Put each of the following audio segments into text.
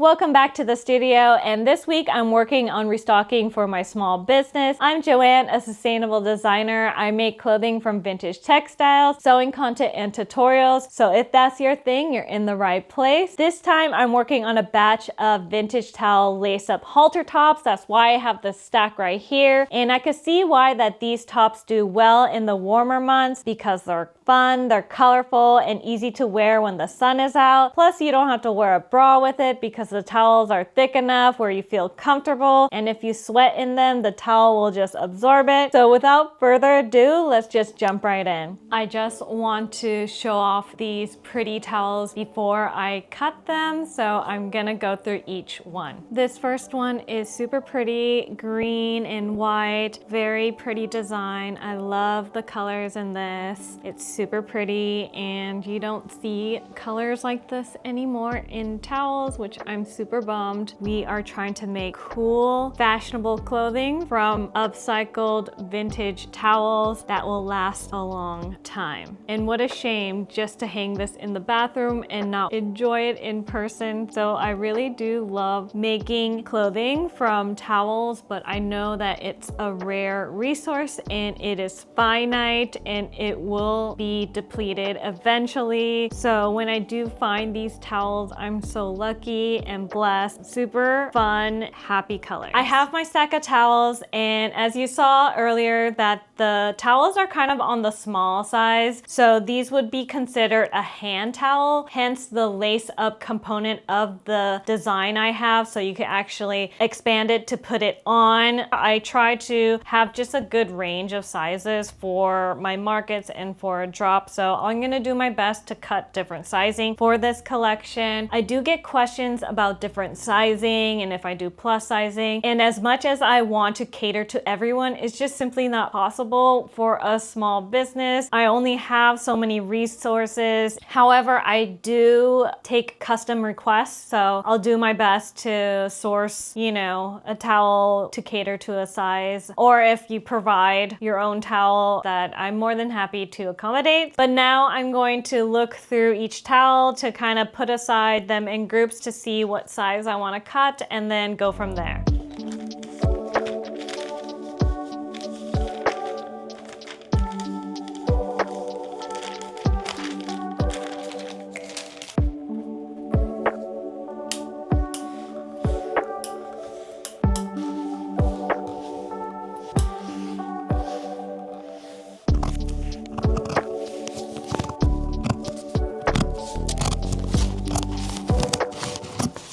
Welcome back to the studio, and this week I'm working on restocking for my small business. I'm Joanne, a sustainable designer. I make clothing from vintage textiles, sewing content, and tutorials. So if that's your thing, you're in the right place. This time I'm working on a batch of vintage towel lace-up halter tops. That's why I have this stack right here. And I can see why that these tops do well in the warmer months because they're fun, they're colorful, and easy to wear when the sun is out. Plus, you don't have to wear a bra with it because the towels are thick enough where you feel comfortable, and if you sweat in them, the towel will just absorb it. So without further ado, let's just jump right in. I just want to show off these pretty towels before I cut them, so I'm gonna go through each one. This first one is super pretty, green and white, very pretty design. I love the colors in this. It's super pretty, and you don't see colors like this anymore in towels, which I'm super bummed. We are trying to make cool, fashionable clothing from upcycled vintage towels that will last a long time. And what a shame just to hang this in the bathroom and not enjoy it in person. So I really do love making clothing from towels, but I know that it's a rare resource and it is finite and it will be depleted eventually. So when I do find these towels, I'm so lucky and blessed. Super fun, happy colors. I have my stack of towels, and as you saw earlier that the towels are kind of on the small size, so these would be considered a hand towel, hence the lace up component of the design I have, so you can actually expand it to put it on. I try to have just a good range of sizes for my markets and for a drop, so I'm gonna do my best to cut different sizing for this collection. I do get questions about different sizing and if I do plus sizing, and as much as I want to cater to everyone, it's just simply not possible for a small business. I only have so many resources. However, I do take custom requests, so I'll do my best to source, a towel to cater to a size, or if you provide your own towel, that I'm more than happy to accommodate. But now I'm going to look through each towel to kind of put aside them in groups to see what size I want to cut and then go from there.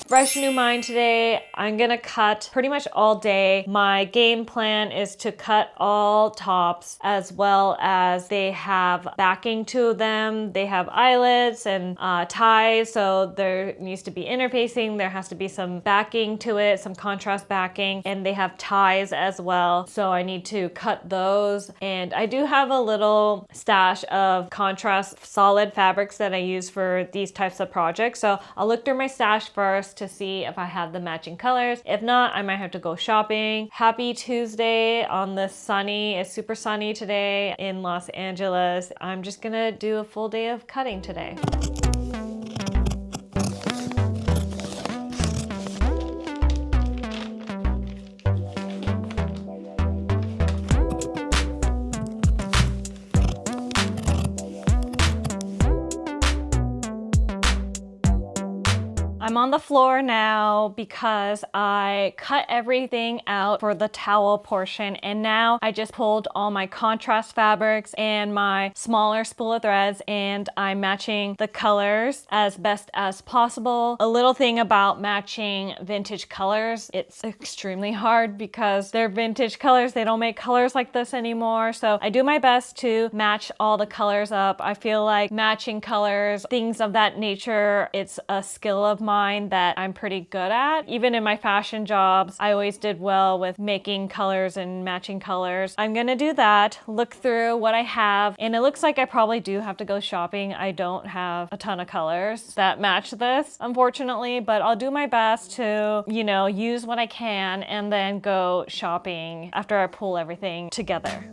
Fresh new mind today. I'm gonna cut pretty much all day. My game plan is to cut all tops as well as they have backing to them. They have eyelets and ties, so there needs to be interfacing. There has to be some backing to it, some contrast backing, and they have ties as well. So I need to cut those. And I do have a little stash of contrast solid fabrics that I use for these types of projects. So I'll look through my stash first to see if I have the matching colors. If not, I might have to go shopping. Happy Tuesday on this sunny, it's super sunny today in Los Angeles. I'm just gonna do a full day of cutting today. I'm on the floor now because I cut everything out for the towel portion, and now I just pulled all my contrast fabrics and my smaller spool of threads, and I'm matching the colors as best as possible. A little thing about matching vintage colors, it's extremely hard because they're vintage colors. They don't make colors like this anymore, so I do my best to match all the colors up. I feel like matching colors, things of that nature, it's a skill of mine that I'm pretty good at. Even in my fashion jobs, I always did well with making colors and matching colors. I'm gonna do that, look through what I have, and it looks like I probably do have to go shopping. I don't have a ton of colors that match this, unfortunately, but I'll do my best to, use what I can and then go shopping after I pull everything together.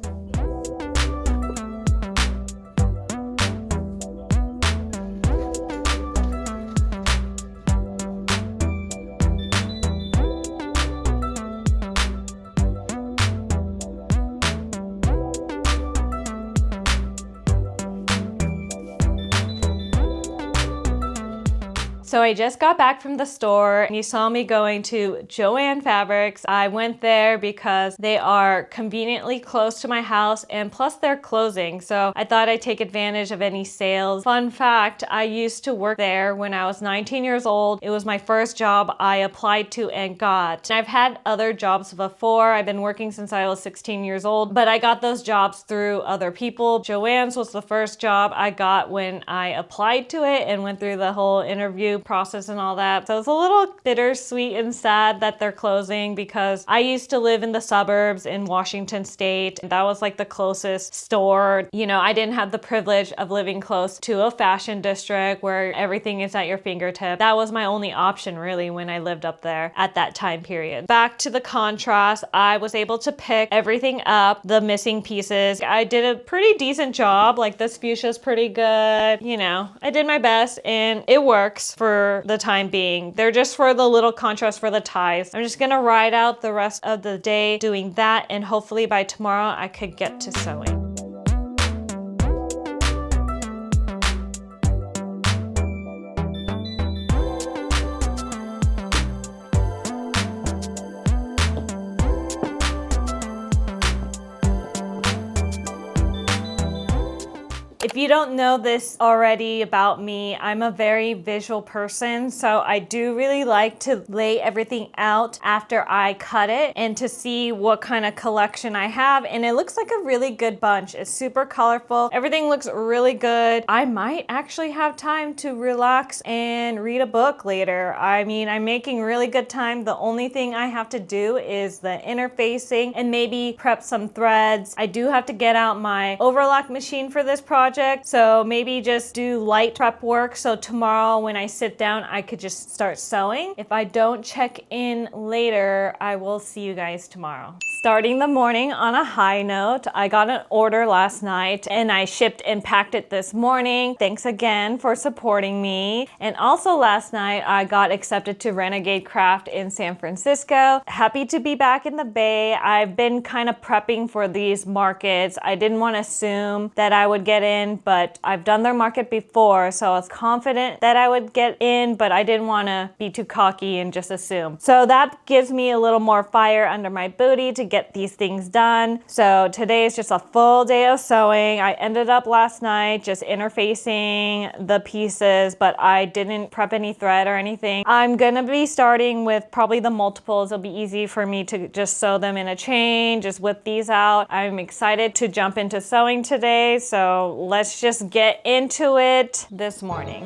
So I just got back from the store and you saw me going to Joanne Fabrics. I went there because they are conveniently close to my house and plus they're closing. So I thought I'd take advantage of any sales. Fun fact, I used to work there when I was 19 years old. It was my first job I applied to and got. I've had other jobs before. I've been working since I was 16 years old, but I got those jobs through other people. Joanne's was the first job I got when I applied to it and went through the whole interview process and all that. So it's a little bittersweet and sad that they're closing because I used to live in the suburbs in Washington State. That was like the closest store. You know, I didn't have the privilege of living close to a fashion district where everything is at your fingertip. That was my only option really when I lived up there at that time period. Back to the contrast, I was able to pick everything up, the missing pieces. I did a pretty decent job. Like this fuchsia's pretty good. You know, I did my best and it works for the time being. They're just for the little contrast for the ties. I'm just gonna ride out the rest of the day doing that and hopefully by tomorrow I could get to sewing. If you don't know this already about me, I'm a very visual person, so I do really like to lay everything out after I cut it and to see what kind of collection I have, and it looks like a really good bunch. It's super colorful. Everything looks really good. I might actually have time to relax and read a book later. I mean, I'm making really good time. The only thing I have to do is the interfacing and maybe prep some threads. I do have to get out my overlock machine for this project. So maybe just do light prep work. So tomorrow when I sit down, I could just start sewing. If I don't check in later, I will see you guys tomorrow. Starting the morning on a high note, I got an order last night and I shipped and packed it this morning. Thanks again for supporting me. And also last night, I got accepted to Renegade Craft in San Francisco. Happy to be back in the Bay. I've been kind of prepping for these markets. I didn't want to assume that I would get in, but I've done their market before, so I was confident that I would get in, but I didn't want to be too cocky and just assume. So that gives me a little more fire under my booty to get these things done. So today is just a full day of sewing. I ended up last night just interfacing the pieces, but I didn't prep any thread or anything. I'm gonna be starting with probably the multiples. It'll be easy for me to just sew them in a chain, just whip these out. I'm excited to jump into sewing today, so let's just get into it this morning.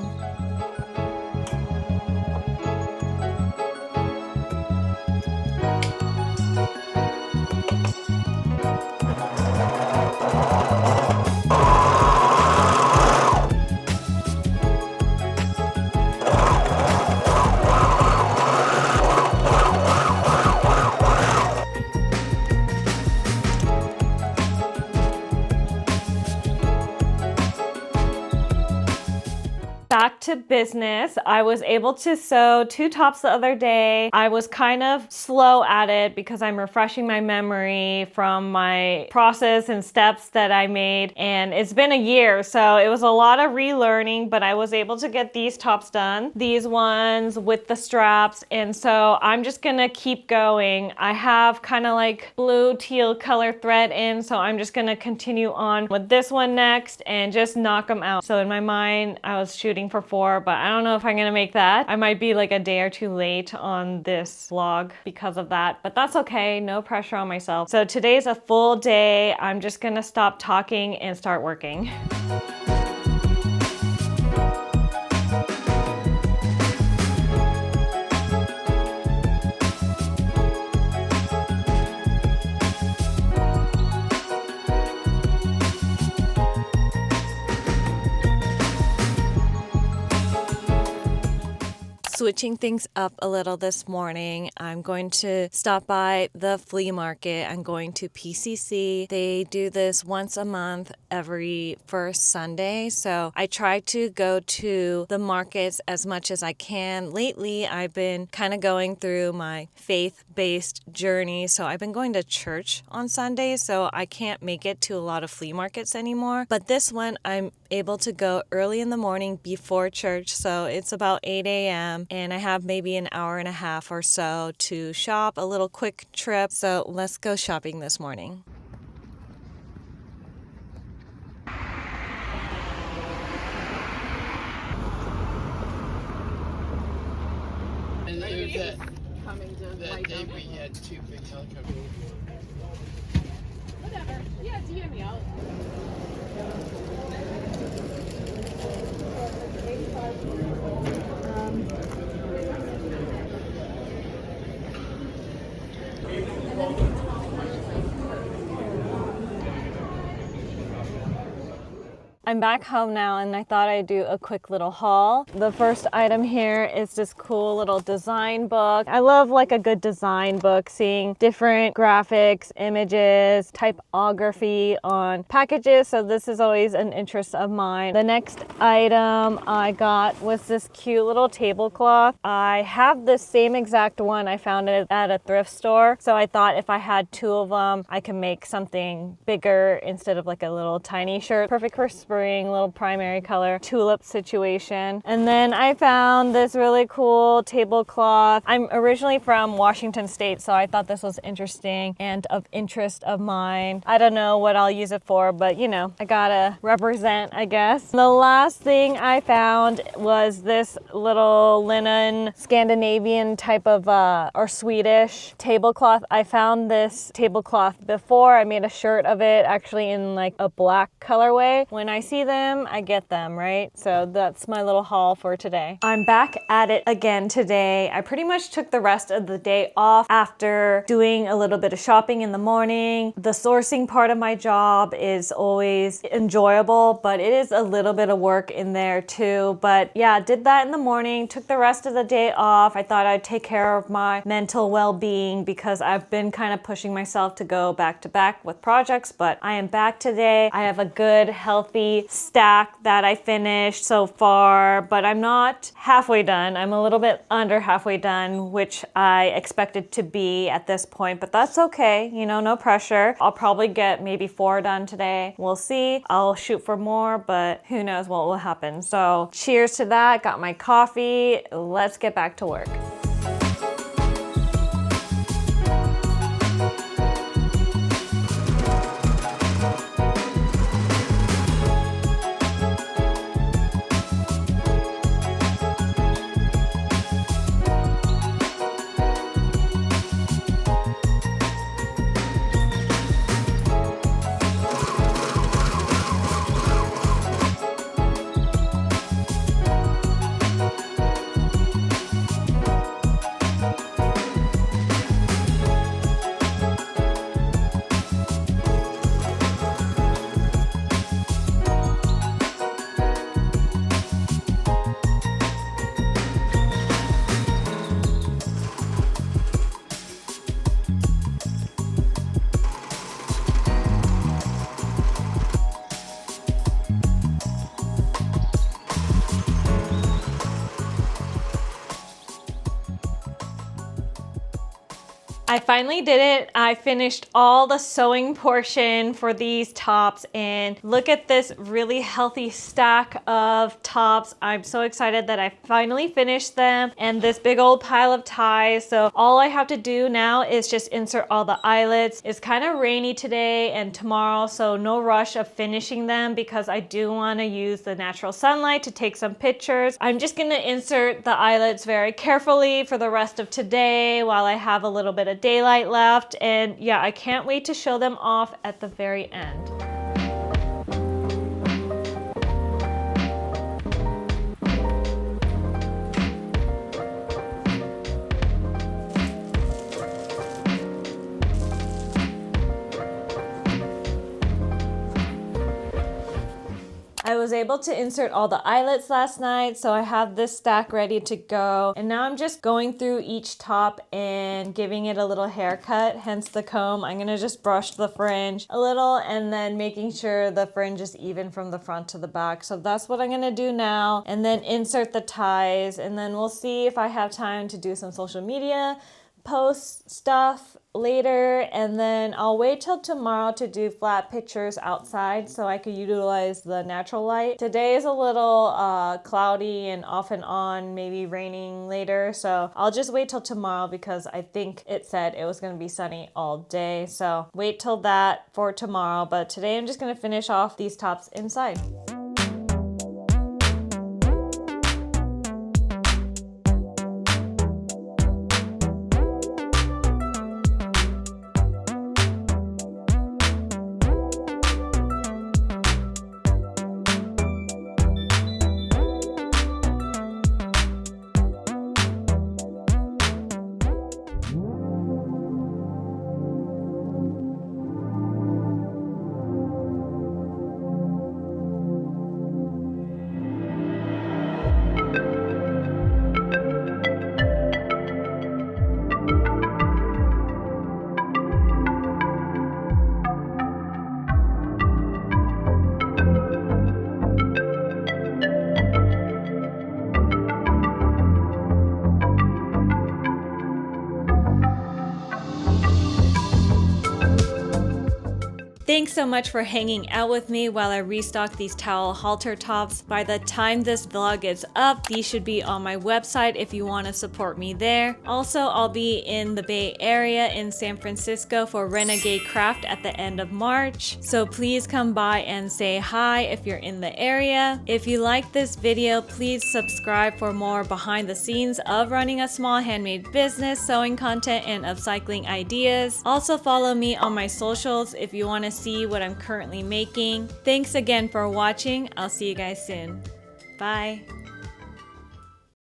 Back to business. I was able to sew 2 tops the other day. I was kind of slow at it because I'm refreshing my memory from my process and steps that I made, and it's been a year, so it was a lot of relearning, but I was able to get these tops done, these ones with the straps, and so I'm just gonna keep going. I have kind of like blue teal color thread in, so I'm just gonna continue on with this one next and just knock them out. So in my mind, I was shooting for 4, but I don't know if I'm gonna make that. I might be like a day or 2 late on this vlog because of that, but that's okay. No pressure on myself. So today's a full day. I'm just gonna stop talking and start working. switching things up a little this morning. I'm going to stop by the flea market. I'm going to PCC. They do this once a month every first Sunday. So I try to go to the markets as much as I can. Lately, I've been kind of going through my faith-based journey. So I've been going to church on Sundays, so I can't make it to a lot of flea markets anymore. But this one, I'm able to go early in the morning before church. So it's about 8 a.m. and I have maybe an hour and a half or so to shop, a little quick trip. So let's go shopping this morning. And it was that day we had two big helicopters. Whatever. Yeah, DM me out. I'm back home now and I thought I'd do a quick little haul. The first item here is this cool little design book. I love like a good design book, seeing different graphics, images, typography on packages. So this is always an interest of mine. The next item I got was this cute little tablecloth. I have the same exact one. I found it at a thrift store. So I thought if I had two of them, I could make something bigger instead of like a little tiny shirt. Perfect for spring, little primary color tulip situation. And then I found this really cool tablecloth. I'm originally from Washington State, so I thought this was interesting and of interest of mine. I don't know what I'll use it for, but you know, I gotta represent, I guess. The last thing I found was this little linen Scandinavian type of or Swedish tablecloth. I found this tablecloth before. I made a shirt of it actually in like a black colorway. When I see them, I get them, right? So that's my little haul for today. I'm back at it again today. I pretty much took the rest of the day off after doing a little bit of shopping in the morning. The sourcing part of my job is always enjoyable, but it is a little bit of work in there too. But yeah, did that in the morning, took the rest of the day off. I thought I'd take care of my mental well-being because I've been kind of pushing myself to go back to back with projects, but I am back today. I have a good, healthy stack that I finished so far, but I'm not halfway done. I'm a little bit under halfway done, which I expected to be at this point, but that's okay. You know, no pressure. I'll probably get maybe 4 done today. We'll see. I'll shoot for more, but who knows what will happen. So cheers to that. Got my coffee. Let's get back to work. I finally did it. I finished all the sewing portion for these tops and look at this really healthy stack of tops. I'm so excited that I finally finished them and this big old pile of ties. So all I have to do now is just insert all the eyelets. It's kind of rainy today and tomorrow, so no rush of finishing them because I do want to use the natural sunlight to take some pictures. I'm just going to insert the eyelets very carefully for the rest of today while I have a little bit of daylight left, and yeah, I can't wait to show them off at the very end. I was was able to insert all the eyelets last night, so I have this stack ready to go. And now I'm just going through each top and giving it a little haircut, hence the comb. I'm gonna just brush the fringe a little and then making sure the fringe is even from the front to the back. So that's what I'm gonna do now, and then insert the ties, and then we'll see if I have time to do some social media post stuff later, and then I'll wait till tomorrow to do flat pictures outside so I could utilize the natural light. Today is a little cloudy and off and on, maybe raining later, so I'll just wait till tomorrow because I think it said it was going to be sunny all day, so wait till that for tomorrow. But today I'm just going to finish off these tops inside. Thanks so much for hanging out with me while I restock these towel halter tops. By the time this vlog is up, these should be on my website if you want to support me there. Also, I'll be in the Bay Area in San Francisco for Renegade Craft at the end of March. So please come by and say hi if you're in the area. If you like this video, please subscribe for more behind the scenes of running a small handmade business, sewing content, and upcycling ideas. Also follow me on my socials if you want to see what I'm currently making. Thanks again for watching. I'll see you guys soon. Bye.